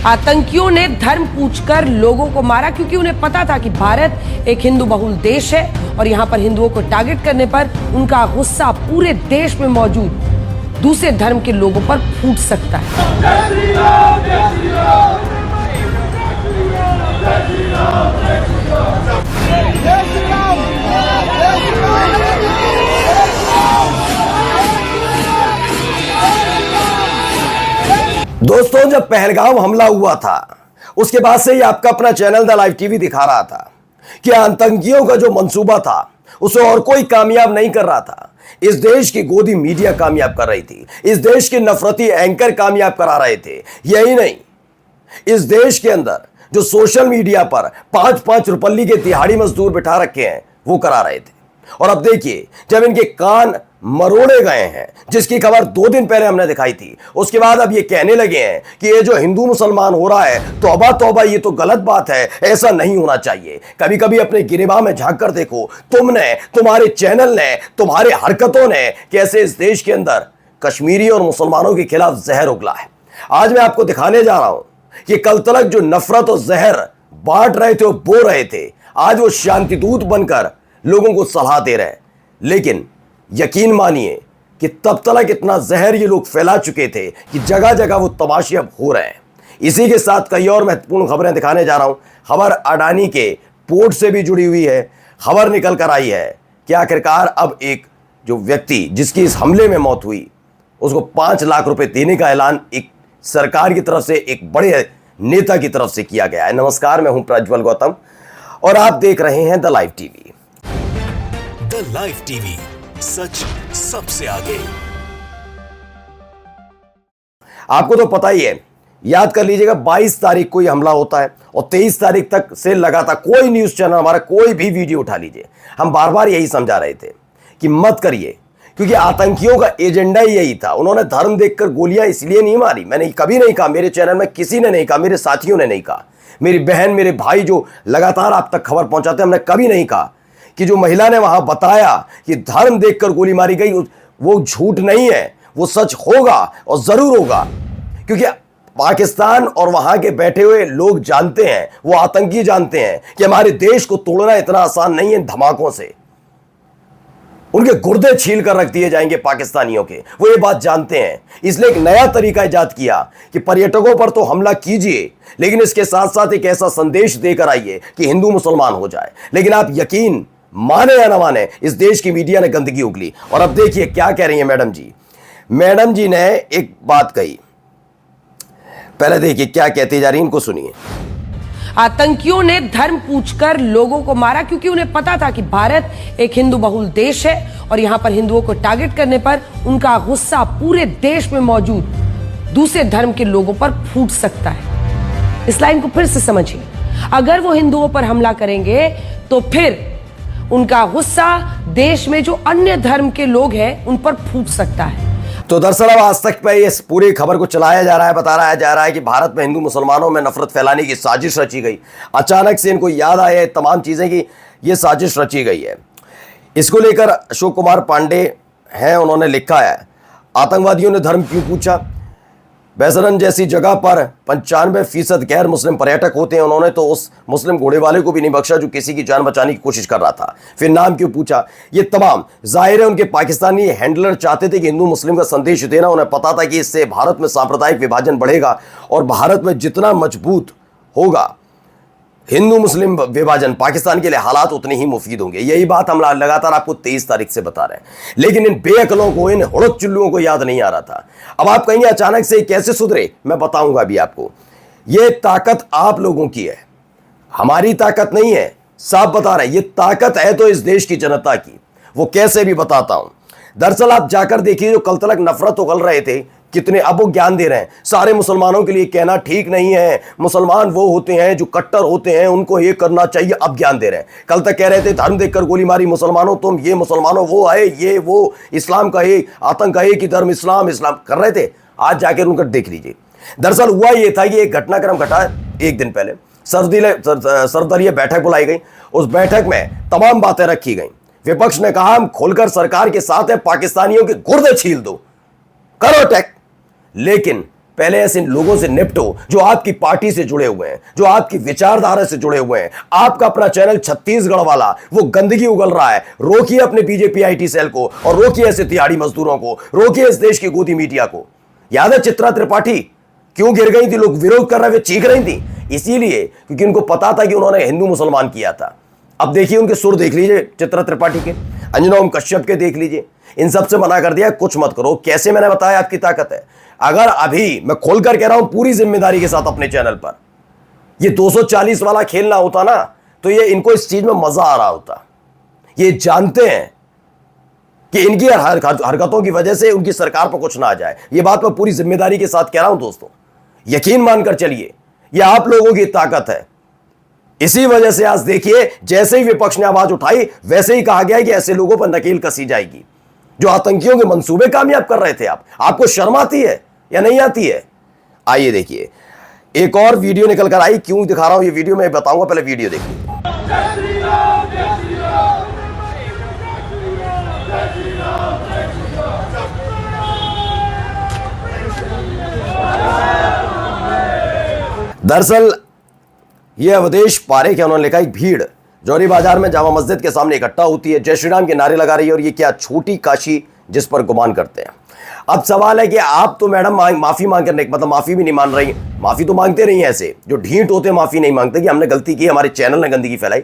आतंकियों ने धर्म पूछकर लोगों को मारा क्योंकि उन्हें पता था कि भारत एक हिंदू बहुल देश है और यहां पर हिंदुओं को टारगेट करने पर उनका गुस्सा पूरे देश में मौजूद दूसरे धर्म के लोगों पर फूट सकता है। दोस्तों, जब पहलगाम हमला हुआ था उसके बाद से ही आपका अपना चैनल द लाइव टीवी दिखा रहा था कि आतंकियों का जो मंसूबा था उसे और कोई कामयाब नहीं कर रहा था। इस देश की गोदी मीडिया कामयाब कर रही थी, इस देश के नफरती एंकर कामयाब करा रहे थे। यही नहीं, इस देश के अंदर जो सोशल मीडिया पर 5-5 रुपल्ली के दिहाड़ी मजदूर बिठा रखे हैं वो करा रहे थे। और अब देखिए, जब इनके कान मरोड़े गए हैं, जिसकी खबर 2 दिन पहले हमने दिखाई थी, उसके बाद अब ये कहने लगे हैं कि ये जो हिंदू मुसलमान हो रहा है, तौबा तौबा, ये तो गलत बात है, ऐसा नहीं होना चाहिए। कभी कभी अपने गिरेबान में झांक कर देखो, तुमने, तुम्हारे चैनल ने, तुम्हारे हरकतों ने कैसे इस देश के अंदर कश्मीरी और मुसलमानों के खिलाफ जहर उगला है। आज मैं आपको दिखाने जा रहा हूं कि कल तक जो नफरत और जहर बांट रहे थे और बो रहे थे, आज वो शांति दूत बनकर लोगों को सलाह दे रहे हैं। लेकिन यकीन मानिए कि तब तक इतना जहर ये लोग फैला चुके थे कि जगह जगह वो तमाशे अब हो रहे हैं। इसी के साथ कई और महत्वपूर्ण खबरें दिखाने जा रहा हूं। खबर अडानी के पोर्ट से भी जुड़ी हुई है। खबर निकल कर आई है कि आखिरकार अब एक जो व्यक्ति जिसकी इस हमले में मौत हुई, उसको 5 लाख रुपए देने का ऐलान एक सरकार की तरफ से, एक बड़े नेता की तरफ से किया गया है। नमस्कार, मैं हूं प्रज्वल गौतम और आप देख रहे हैं the live TV. The live TV, सच सबसे आगे। आपको तो पता ही है, याद कर लीजिएगा, 22 तारीख को यह हमला होता है और 23 तारीख तक से लगातार कोई न्यूज चैनल, हमारा कोई भी वीडियो उठा लीजिए, हम बार बार यही समझा रहे थे कि मत करिए, क्योंकि आतंकियों का एजेंडा ही यही था। उन्होंने धर्म देखकर गोलियां इसलिए नहीं मारी। मैंने कभी नहीं कहा, मेरे चैनल में किसी ने नहीं कहा, मेरे साथियों ने नहीं कहा, मेरी बहन, मेरे भाई जो लगातार आप तक खबर पहुंचाते हैं, हमने कभी नहीं कहा कि जो महिला ने वहां बताया कि धर्म देखकर गोली मारी गई, वो झूठ नहीं है, वो सच होगा और जरूर होगा। क्योंकि पाकिस्तान और वहां के बैठे हुए लोग जानते हैं, वो आतंकी जानते हैं कि हमारे देश को तोड़ना इतना आसान नहीं है। धमाकों से उनके गुर्दे छील कर रख दिए जाएंगे पाकिस्तानियों के, वो ये बात जानते हैं। इसलिए एक नया तरीका इजाद किया कि पर्यटकों पर तो हमला कीजिए, लेकिन इसके साथ साथ एक ऐसा संदेश देकर आइए कि हिंदू मुसलमान हो जाए। लेकिन आप यकीन माने या ना माने, इस देश की मीडिया ने गंदगी उगली। और अब देखिए क्या कह रही है मैडम जी। मैडम जी ने एक बात कही, पहले देखिए क्या कहती जा रही है, इनको सुनिए। आतंकियों ने धर्म पूछकर लोगों को मारा क्योंकि उन्हें पता था कि भारत एक हिंदू बहुल देश है और यहां पर हिंदुओं को टारगेट करने पर उनका गुस्सा पूरे देश में मौजूद दूसरे धर्म के लोगों पर फूट सकता है। इस लाइन को फिर से समझिए, अगर वो हिंदुओं पर हमला करेंगे तो फिर उनका गुस्सा देश में जो अन्य धर्म के लोग हैं उन पर फूट सकता है। तो दरअसल अब आज तक पे इस पूरी खबर को चलाया जा रहा है, बताया जा रहा है कि भारत में हिंदू मुसलमानों में नफरत फैलाने की साजिश रची गई। अचानक से इनको याद आया तमाम चीजें कि ये साजिश रची गई है। इसको लेकर अशोक कुमार पांडे हैं, उन्होंने लिखा है, आतंकवादियों ने धर्म क्यों पूछा। बैसरन जैसी जगह पर 95% गैर मुस्लिम पर्यटक होते हैं, उन्होंने तो उस मुस्लिम घोड़े वाले को भी नहीं बख्शा जो किसी की जान बचाने की कोशिश कर रहा था। फिर नाम क्यों पूछा। ये तमाम जाहिर है उनके पाकिस्तानी हैंडलर चाहते थे कि हिंदू मुस्लिम का संदेश देना। उन्हें पता था कि इससे भारत में सांप्रदायिक विभाजन बढ़ेगा और भारत में जितना मजबूत होगा हिंदू मुस्लिम विभाजन, पाकिस्तान के लिए हालात उतने ही मुफीद होंगे। यही बात हम लगातार आपको 23 तारीख से बता रहे हैं। लेकिन इन बेअकलों को, इन हुड़क चुल्लुओं को याद नहीं आ रहा था। अब आप कहेंगे अचानक से कैसे सुधरे, मैं बताऊंगा अभी आपको। यह ताकत आप लोगों की है, हमारी ताकत नहीं है। साफ बता रहे हैं, यह ताकत है तो इस देश की जनता की। वो कैसे भी बताता हूं। दरअसल आप जाकर देखिए, जो कल तक नफरत उगल रहे थे, कितने अब वो ज्ञान दे रहे हैं। सारे मुसलमानों के लिए कहना ठीक नहीं है, मुसलमान वो होते हैं जो कट्टर होते हैं, उनको ये करना चाहिए, अब ज्ञान दे रहे हैं। कल तक कह रहे थे धर्म देखकर गोली मारी, मुसलमानों तुम, ये मुसलमानों वो आए, ये वो, इस्लाम का ये आतंक का एक ही धर्म इस्लाम, इस्लाम कर रहे थे। आज जाकर उनका देख लीजिए। दरअसल हुआ ये था कि एक घटनाक्रम घटा एक दिन पहले, सर्वदलीय बैठक बुलाई गई। उस बैठक में तमाम बातें रखी गई। विपक्ष ने कहा हम खोलकर सरकार के साथ है, पाकिस्तानियों के गुर्दे छील दो, करो अटैक। लेकिन पहले ऐसे लोगों से निपटो जो आपकी पार्टी से जुड़े हुए हैं, जो आपकी विचारधारा से जुड़े हुए हैं। आपका अपना चैनल छत्तीसगढ़ वाला वो गंदगी उगल रहा है, रोकिए अपने बीजेपी आईटी सेल को और रोकिए ऐसे तिहाड़ी मजदूरों को, रोकिए इस देश की गोदी मीडिया को। याद है चित्रा त्रिपाठी क्यों गिर गई थी? लोग विरोध कर रहे थे, चीख रही थी, इसीलिए क्योंकि उनको पता था कि उन्होंने हिंदू मुसलमान किया था। अब देखिए उनके सुर देख लीजिए, चित्रा त्रिपाठी के, अंजना ओम कश्यप के देख लीजिए, इन सबसे मना कर दिया कुछ मत करो। कैसे? मैंने बताया आपकी ताकत है। अगर अभी मैं खोलकर कह रहा हूं पूरी जिम्मेदारी के साथ अपने चैनल पर, ये 240 वाला खेलना होता ना तो ये इनको इस चीज में मजा आ रहा होता। ये जानते हैं कि इनकी हरकतों की वजह से उनकी सरकार पर कुछ ना आ जाए। ये बात मैं पूरी जिम्मेदारी के साथ कह रहा हूं दोस्तों, यकीन मानकर चलिए, ये आप लोगों की ताकत है। इसी वजह से आज देखिए जैसे ही विपक्ष ने आवाज उठाई वैसे ही कहा गया कि ऐसे लोगों पर नकेल कसी जाएगी जो आतंकियों के मंसूबे कामयाब कर रहे थे। आपको शर्म आती है या नहीं आती है? आइए देखिए, एक और वीडियो निकल कर आई। क्यों दिखा रहा हूं ये वीडियो मैं बताऊंगा, पहले वीडियो देखिए। दरअसल यह अवधेश पारेख है, उन्होंने लिखा एक भीड़ जौहरी बाजार में जामा मस्जिद के सामने इकट्ठा होती है, जय श्री राम के नारे लगा रही है और ये क्या छोटी काशी जिस पर गुमान करते हैं। अब सवाल है कि आप तो मैडम माफी मांग करने मतलब माफी भी नहीं मान रही, माफी तो मांगते नहीं है, ऐसे जो ढीठ होते माफी नहीं मांगते कि हमने गलती की, हमारे चैनल ने गंदगी फैलाई,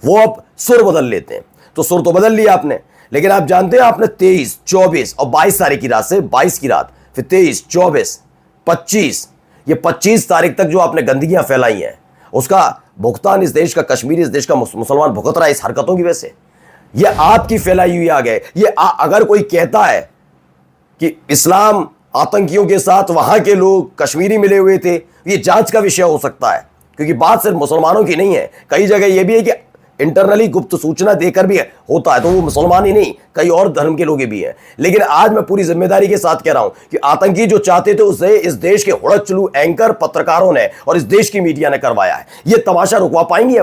वो अब सुर बदल लेते हैं। तो सुर तो बदल लिया आपने, लेकिन आप जानते हैं आपने 23, 24 और 22 तारीख की रात से 22 की रात, फिर 23, 24, 25, ये 25 तारीख तक जो आपने गंदगियां फैलाई हैं उसका भुगतान इस देश का कश्मीरी, इस देश का मुसलमान भुगत रहा है इस हरकतों की वजह से। ये आपकी फैलाई हुई आ गए। ये अगर कोई कहता है कि इस्लाम आतंकियों के साथ वहां के लोग कश्मीरी मिले हुए थे, ये जांच का विषय हो सकता है, क्योंकि बात सिर्फ मुसलमानों की नहीं है। कई जगह यह भी है कि इंटरनली गुप्त सूचना देकर भी होता है, तो वो मुसलमान ही नहीं कई और धर्म के लोग भी हैं। लेकिन आज मैं पूरी जिम्मेदारी के साथ कह रहा हूं कि आतंकी जो चाहते थे उसे इस देश के हुड़दचलू एंकर पत्रकारों ने और इस देश की मीडिया ने करवाया है। ये तमाशा रुकवा पाएंगे?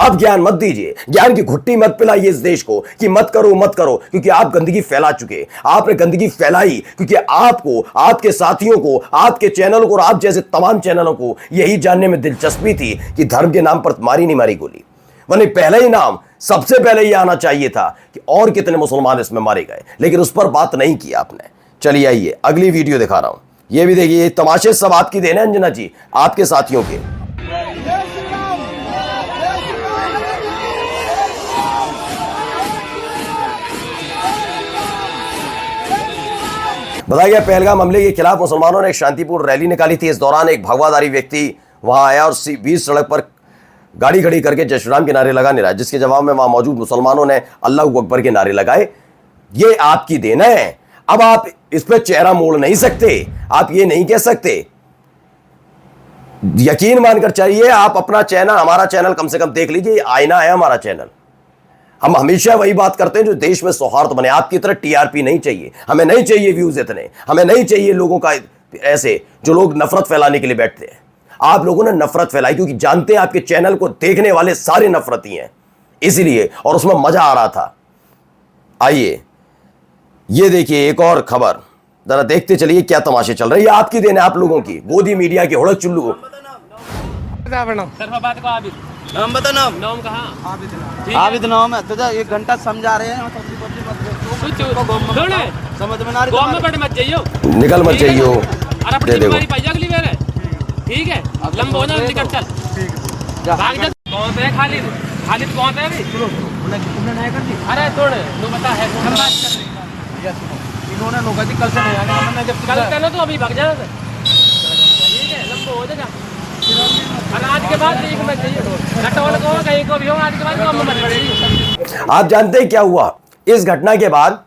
अब ज्ञान मत दीजिए, ज्ञान की घुट्टी मत पिलाइए इस देश को कि मत करो मत करो, क्योंकि आप गंदगी फैला चुके। आपने गंदगी फैलाई क्योंकि आपको, आपके साथियों को, आपके चैनल को और आप जैसे तमाम चैनलों को यही जानने में दिलचस्पी थी कि धर्म के नाम पर मारी नहीं मारी गोली, वरना पहले ही नाम सबसे पहले ये आना चाहिए था कि और कितने मुसलमान इसमें मारे गए, लेकिन उस पर बात नहीं की आपने। चलिए आइए अगली वीडियो दिखा रहा हूं, ये भी देखिए। ये तमाशे सब आपकी देन है अंजना जी, आपके साथियों के। बताया गया पहलगाम हमले के खिलाफ मुसलमानों ने एक शांतिपूर्ण रैली निकाली थी। इस दौरान एक भगवाधारी व्यक्ति वहां आया और बीच सड़क पर गाड़ी खड़ी करके जय श्री राम के नारे लगाने लगा, जिसके जवाब में वहां मौजूद मुसलमानों ने अल्लाह अकबर के नारे लगाए। ये आपकी देन है। अब आप इस पर चेहरा मोड़ नहीं सकते, आप ये नहीं कह सकते। यकीन मानकर चाहिए, आप अपना चैनल, हमारा चैनल कम से कम देख लीजिए, आईना है हमारा चैनल। हम हमेशा वही बात करते हैं जो देश में सौहार्द बने। आपकी तरह टीआरपी नहीं चाहिए, हमें नहीं चाहिए व्यूज इतने, हमें नहीं चाहिए लोगों का ऐसे जो लोग नफरत फैलाने के लिए बैठते हैं। आप लोगों ने नफरत फैलाई क्योंकि जानते हैं आपके चैनल को देखने वाले सारे नफरती हैं, इसलिए, और उसमें मजा आ रहा था। आइए ये देखिए एक और खबर, जरा देखते चलिए क्या तमाशे चल रहे हैं। आपकी देन है, आप लोगों की, गोदी मीडिया की हुड़क चुल्लू। नाम बता। नाम कहाँ? आबिद नाम है तुझा। 1 घंटा समझा रहे हैं, समझ में ना रही। निकल मत जाइयो, दे देखो। ठीक है, लंबा हो जाए, निकल चल। भाग जा। कौन है खालिद? खालिद कौन है अभी? अरे छोड़, तू बता है कौन बात कर रही है? इन्होंने लोग कल से नहीं आने, मैंने जब कल कहना तो अभी भाग जा। ठीक है, लंबा हो जाएगा। आज के बाद एक मत चाहिए, घटोल को कहीं को भी हो, आज के बाद कम मत पड़ेगी। आप जानते हैं क्या हुआ इस घटना के बाद?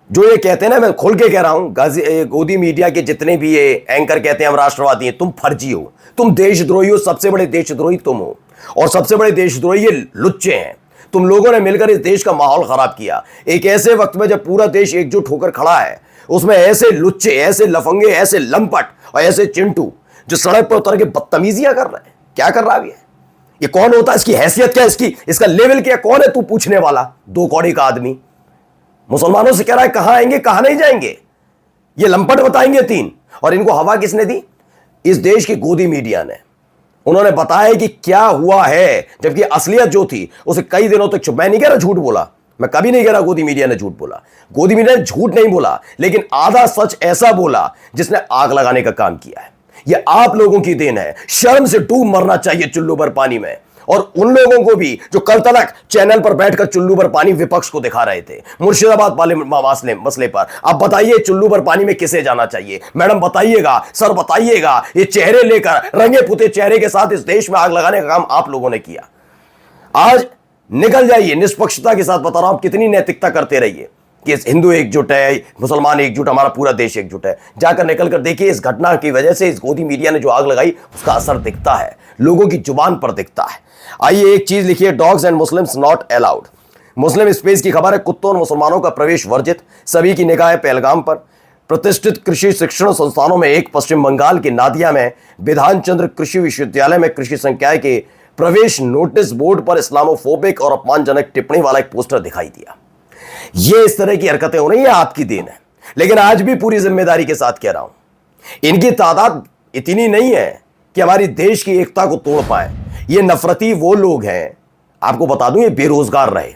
जो ये कहते हैं ना, मैं खोल के कह रहा हूं, गोदी मीडिया के जितने भी ये एंकर कहते हैं हम राष्ट्रवादी हैं, तुम फर्जी हो, तुम देशद्रोही हो, सबसे बड़े देशद्रोही तुम हो, और सबसे बड़े देशद्रोही ये लुच्चे हैं। तुम लोगों ने मिलकर इस देश का माहौल खराब किया। एक ऐसे वक्त में जब पूरा देश एकजुट होकर खड़ा है, उसमें ऐसे लुच्चे, ऐसे लफंगे, ऐसे लंपट और ऐसे चिंटू जो सड़क पर उतर के बदतमीजियां कर रहे हैं। क्या कर रहा है ये कौन होता है? इसकी हैसियत क्या है? इसका लेवल क्या? कौन है तू पूछने वाला? 2 कौड़ी का आदमी मुसलमानों से कह रहा है कहां आएंगे कहां नहीं जाएंगे। ये लंपट बताएंगे 3। और इनको हवा किसने दी? इस देश की गोदी मीडिया ने। उन्होंने बताया कि क्या हुआ है, जबकि असलियत जो थी उसे कई दिनों तक मैं नहीं कह रहा झूठ बोला, मैं कभी नहीं कह रहा गोदी मीडिया ने झूठ बोला, गोदी मीडिया ने झूठ नहीं बोला, लेकिन आधा सच ऐसा बोला जिसने आग लगाने का काम किया है। यह आप लोगों की देन है। शर्म से डूब मरना चाहिए चुल्लू भर पानी में। और उन लोगों को भी जो कल तक चैनल पर बैठकर चुल्लू भर पानी विपक्ष को दिखा रहे थे मुर्शिदाबाद वाले मसले पर, अब बताइए चुल्लू भर पानी में किसे जाना चाहिए? मैडम बताइएगा, सर बताइएगा। ये चेहरे लेकर, रंगे पुते चेहरे के साथ इस देश में आग लगाने का काम आप लोगों ने किया। आज निकल जाइए, निष्पक्षता के साथ बता रहा हूं, कितनी नैतिकता करते रहिए कि हिंदू एकजुट है, मुसलमान एकजुट, हमारा पूरा देश एकजुट है। जाकर निकल कर देखिए, इस घटना की वजह से इस गोदी मीडिया ने जो आग लगाई उसका असर दिखता है, लोगों की जुबान पर दिखता है। आइए एक चीज लिखिए, dogs and Muslims not allowed. Muslim space की खबर है, कुत्तों और मुसलमानों का प्रवेश वर्जित, सभी की निगाह है पहलगाम पर। प्रतिष्ठित कृषि शिक्षण संस्थानों में एक पश्चिम बंगाल के नादिया में विधान चंद्र कृषि विश्वविद्यालय में कृषि संकाय के प्रवेश नोटिस बोर्ड पर इस्लामोफोबिक और अपमानजनक टिप्पणी वाला एक पोस्टर दिखाई दिया। ये इस तरह की हरकतें हो रही है, आपकी देन है। लेकिन आज भी पूरी जिम्मेदारी के साथ कह रहा हूं, इनकी तादाद इतनी नहीं है कि हमारी देश की एकता को तोड़ पाए। ये नफरती वो लोग हैं, आपको बता दूं, ये बेरोजगार रहे,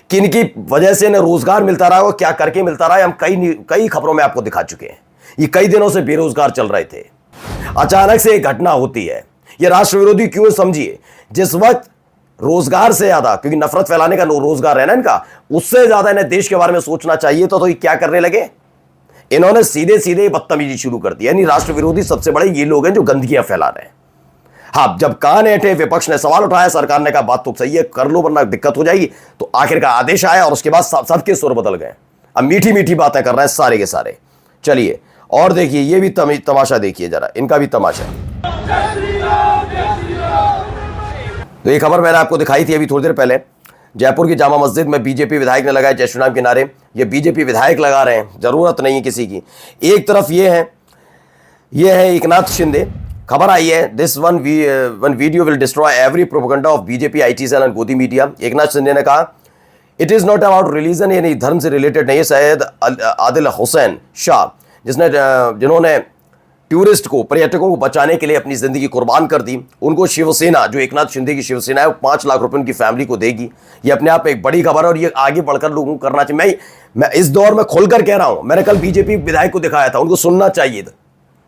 किनकी वजह से इन्हें रोजगार मिलता रहा और क्या करके मिलता रहा है, हम कई खबरों में आपको दिखा चुके हैं। ये कई दिनों से बेरोजगार चल रहे थे, अचानक से एक घटना होती है। ये राष्ट्र विरोधी क्यों? समझिए, जिस वक्त रोजगार से ज्यादा, क्योंकि नफरत फैलाने का रोजगार है ना इनका, उससे ज्यादा इन्हें देश के बारे में सोचना चाहिए, तो ये क्या करने लगे? इन्होंने सीधे सीधे बदतमीजी शुरू कर दी। यानी राष्ट्र विरोधी सबसे बड़े ये लोग हैं जो गंदगियां फैला रहे हैं। हाँ, जब कान ऐंठे, विपक्ष ने सवाल उठाया, सरकार ने कहा बात तो सही है, कर लो वरना दिक्कत हो जाएगी, तो आखिर का आदेश आया और उसके बाद सबके सुर बदल गए। अब मीठी मीठी बातें कर रहे हैं सारे के सारे। चलिए और देखिए, ये भी तमाशा देखिए जरा, इनका भी तमाशा। तो ये खबर मैंने आपको दिखाई थी अभी थोड़ी देर पहले। जयपुर की जामा मस्जिद में बीजेपी विधायक ने लगाए जय श्री राम के नारे। ये बीजेपी विधायक लगा रहे हैं, जरूरत नहीं है किसी की। एक तरफ ये है एकनाथ शिंदे। खबर आई है, this one video will destroy every propaganda of BJP IT cell and गोदी मीडिया। एकनाथ शिंदे ने कहा it is not about religion, यानी धर्म से रिलेटेड नहीं है। सैयद आदिल हुसैन शाह, जिन्होंने टूरिस्ट को, पर्यटकों को बचाने के लिए अपनी जिंदगी कुर्बान कर दी, उनको शिवसेना, जो एकनाथ शिंदे की शिवसेना है, वो 5 लाख रुपए उनकी फैमिली को देगी। ये अपने आप में एक बड़ी खबर है और ये आगे बढ़कर लोगों को करना चाहिए। मैं इस दौर में खुलकर कह रहा हूं, मैंने कल बीजेपी विधायक को दिखाया था, उनको सुनना चाहिए था।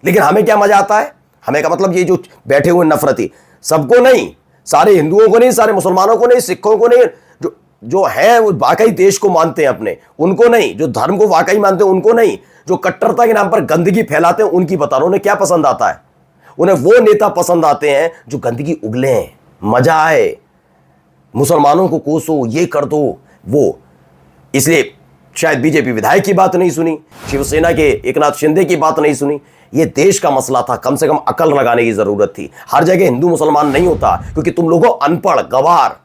लेकिन हमें क्या मजा आता है? हमें का मतलब ये जो बैठे हुए नफरती, सबको नहीं, सारे हिंदुओं को नहीं, सारे मुसलमानों को नहीं, सिखों को नहीं, जो है वो वाकई देश को मानते हैं अपने, उनको नहीं, जो धर्म को वाकई मानते हैं उनको नहीं, जो कट्टरता के नाम पर गंदगी फैलाते हैं उनकी बता रहा हूं। उन्हें क्या पसंद आता है? उन्हें वो नेता पसंद आते हैं जो गंदगी उगले, मजा आए, मुसलमानों को कोसो, ये कर दो वो। इसलिए शायद बीजेपी विधायक की बात नहीं सुनी, शिवसेना के एकनाथ शिंदे की बात नहीं सुनी। ये देश का मसला था, कम से कम अकल लगाने की जरूरत थी। हर जगह हिंदू मुसलमान नहीं होता, क्योंकि तुम लोगों अनपढ़ गवार।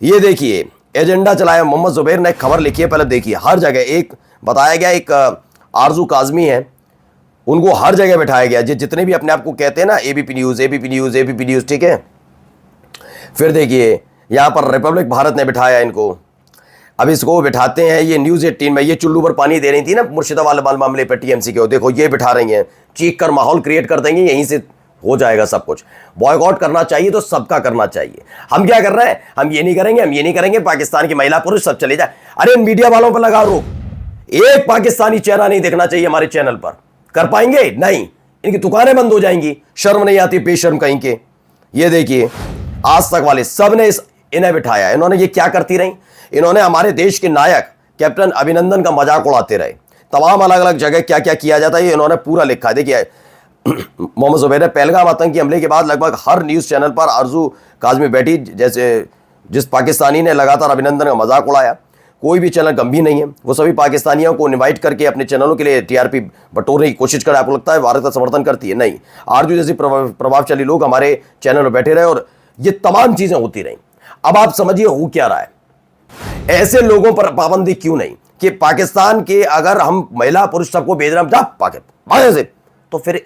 ये देखिए, एजेंडा चलाया मोहम्मद जुबैर ने खबर लिखी है, पहले देखिए। हर जगह एक बताया गया, एक आरजू काजमी है, उनको हर जगह बैठाया गया, जितने भी अपने आप को कहते हैं ना ABP news, ABP news, ABP news, ठीक है। फिर देखिए यहां पर रिपब्लिक भारत ने बिठाया इनको। अब इसको बिठाते हैं ये न्यूज 18 में। ये चुल्लू पर पानी दे रही थी ना मुर्शिदाबाद मामले पर टीएमसी के, देखो ये बिठा रही हैं, चीख कर माहौल क्रिएट कर देंगे, यहीं से हो जाएगा सब कुछ। बॉयकॉट करना चाहिए तो सबका करना चाहिए। हम क्या कर रहे हैं? हम ये नहीं करेंगे, हम ये नहीं करेंगे, पाकिस्तान की महिला पुरुष सब चले जाए। अरे मीडिया वालों पर लगा रोक, एक पाकिस्तानी चेहरा नहीं देखना चाहिए हमारे चैनल पर। कर पाएंगे? नहीं, इनकी दुकानें बंद हो जाएंगी। शर्म नहीं आती, बेशर्म कहीं के। ये देखिए आज तक वाले सब ने इन्हें बिठाया। इन्होंने ये क्या करती रही? इन्होंने हमारे देश के नायक कैप्टन अभिनंदन का मजाक उड़ाते रहे। तमाम अलग अलग जगह क्या क्या किया जाता है ये इन्होंने पूरा लिखा है। देखिए मोहम्मद जुबैर ने पहलगाम आतंकी हमले के बाद लगभग हर न्यूज़ चैनल पर आरजू काजमी बैठी, जैसे जिस पाकिस्तानी ने लगातार अभिनंदन का मजाक उड़ाया। कोई भी चैनल गंभीर नहीं है, वो सभी पाकिस्तानियों को इनवाइट करके अपने चैनलों के लिए टीआरपी बटोरने की कोशिश करे। आपको लगता है भारत का समर्थन करती है? नहीं, आरजू जैसी प्रभावशाली लोग हमारे चैनल पर बैठे रहे और ये तमाम चीजें होती रहीं। अब आप समझिए हो क्या रहा है। ऐसे लोगों पर पाबंदी क्यों नहीं कि पाकिस्तान के अगर हम महिला पुरुष सबको भेज रहे हैं से, तो फिर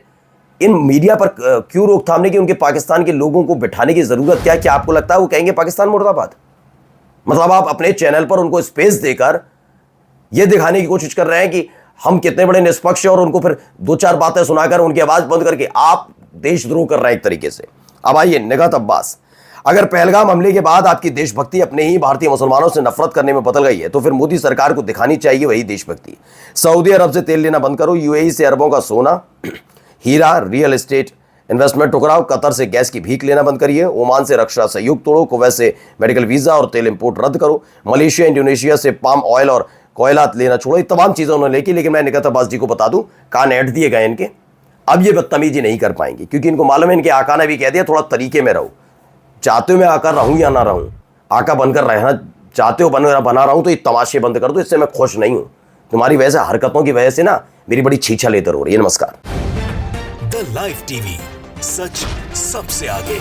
इन मीडिया पर क्यों रोकथाम नहीं कि उनके पाकिस्तान के लोगों को बिठाने की जरूरत क्या है? क्या आपको लगता है वो कहेंगे पाकिस्तान मुर्दाबाद? मतलब आप अपने चैनल पर उनको स्पेस देकर यह दिखाने की कोशिश कर रहे हैं कि हम कितने बड़े निष्पक्ष हैं और उनको फिर दो चार बातें सुनाकर उनकी आवाज बंद करके आप देशद्रोह कर रहे हैं एक तरीके से। अब आइए निगात अब्बास, अगर पहलगाम हमले के बाद आपकी देशभक्ति अपने ही भारतीय मुसलमानों से नफरत करने में बदल गई है तो फिर मोदी सरकार को दिखानी चाहिए वही देशभक्ति। सऊदी अरब से तेल लेना बंद करो, यूएई से अरबों का सोना, हीरा, रियल एस्टेट इन्वेस्टमेंट टुकराओ, कतर से गैस की भीख लेना बंद करिए, ओमान से रक्षा सहयोग तोड़ो, कुवैत से मेडिकल वीजा और तेल इंपोर्ट रद्द करो, मलेशिया इंडोनेशिया से पाम ऑयल और कोयला लेना छोड़ो। ये तमाम चीजें उन्होंने लेकी, लेकिन मैं निगात अब्बास जी को बता दूं कान ऐंठ दिए गए इनके। अब ये बदतमीजी नहीं कर पाएंगे क्योंकि इनको मालूम है, इनके आका ने भी कह दिया थोड़ा तरीके में रहो। चाहते हो मैं आका रहूं या ना रहूं, आका बनकर रहना चाहते हो बना रहा हूं तो ये तमाशे बंद कर दो, इससे मैं खुश नहीं हूं। तुम्हारी वजह से, हरकतों की वजह से ना मेरी बड़ी छीछा लेतर हो रही है। नमस्कार। द लाइव टीवी, सच सबसे आगे।